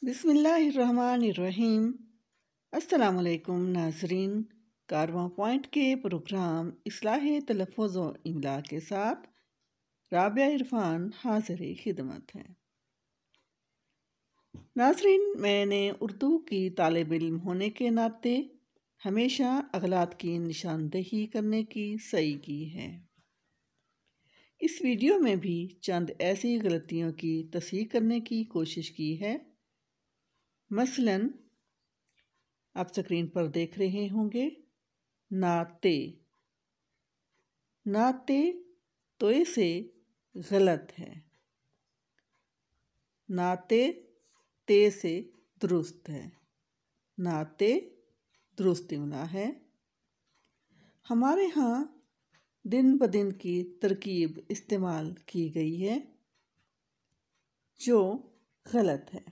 بسم اللہ الرحمن الرحیم۔ السلام علیکم ناظرین، کارواں پوائنٹ کے پروگرام اصلاح تلفظ و املا کے ساتھ رابعہ عرفان حاضر خدمت ہے۔ ناظرین، میں نے اردو کی طالب علم ہونے کے ناطے ہمیشہ اغلاط کی نشاندہی کرنے کی سعی کی ہے۔ اس ویڈیو میں بھی چند ایسی غلطیوں کی تصحیح کرنے کی کوشش کی ہے۔ مثلاً آپ اسکرین پر دیکھ رہے ہوں گے ناطے، ناطے توئے سے غلط ہے، ناطے تے سے درست ہے، ناطے درست املا ہے۔ ہمارے ہاں دن بدن کی ترکیب استعمال کی گئی ہے جو غلط ہے۔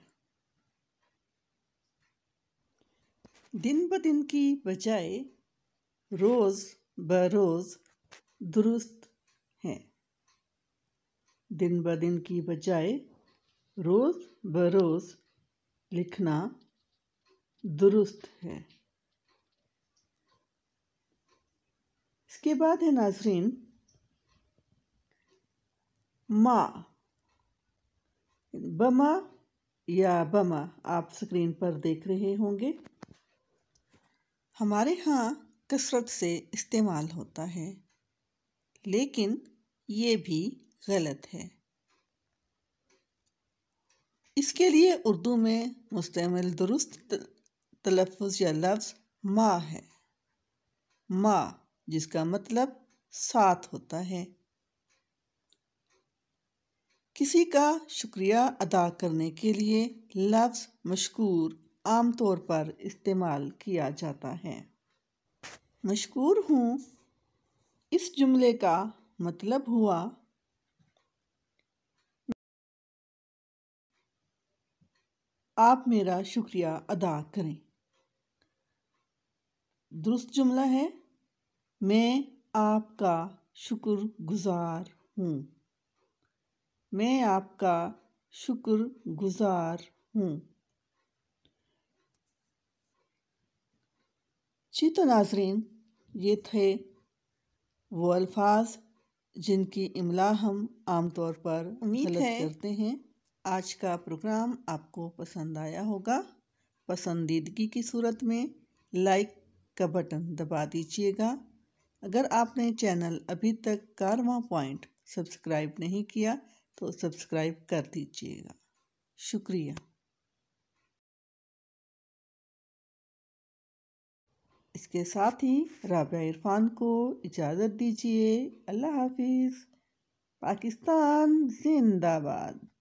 دن بدن کی بجائے روز بروز درست ہے، دن بدن کی بجائے روز بروز لکھنا درست ہے۔ اس کے بعد ہے ناظرین ماں، بما یا بما آپ اسکرین پر دیکھ رہے ہوں گے۔ ہمارے ہاں کثرت سے استعمال ہوتا ہے لیکن یہ بھی غلط ہے۔ اس کے لیے اردو میں مستعمل درست تلفظ یا لفظ ماں ہے، ماں، جس کا مطلب ساتھ ہوتا ہے۔ کسی کا شکریہ ادا کرنے کے لیے لفظ مشکور عام طور پر استعمال کیا جاتا ہے۔ مشکور ہوں، اس جملے کا مطلب ہوا آپ میرا شکریہ ادا کریں۔ درست جملہ ہے میں آپ کا شکر گزار ہوں، میں آپ کا شکر گزار ہوں۔ جی تو ناظرین، یہ تھے وہ الفاظ جن کی املا ہم عام طور پر غلط کرتے ہیں۔ آج کا پروگرام آپ کو پسند آیا ہوگا۔ پسندیدگی کی صورت میں لائک کا بٹن دبا دیجیے گا۔ اگر آپ نے چینل ابھی تک کارواں پوائنٹ سبسکرائب نہیں کیا تو سبسکرائب کر دیجیے گا۔ شکریہ۔ اس کے ساتھ ہی رابعہ عرفان کو اجازت دیجیے۔ اللہ حافظ۔ پاکستان زندہ باد۔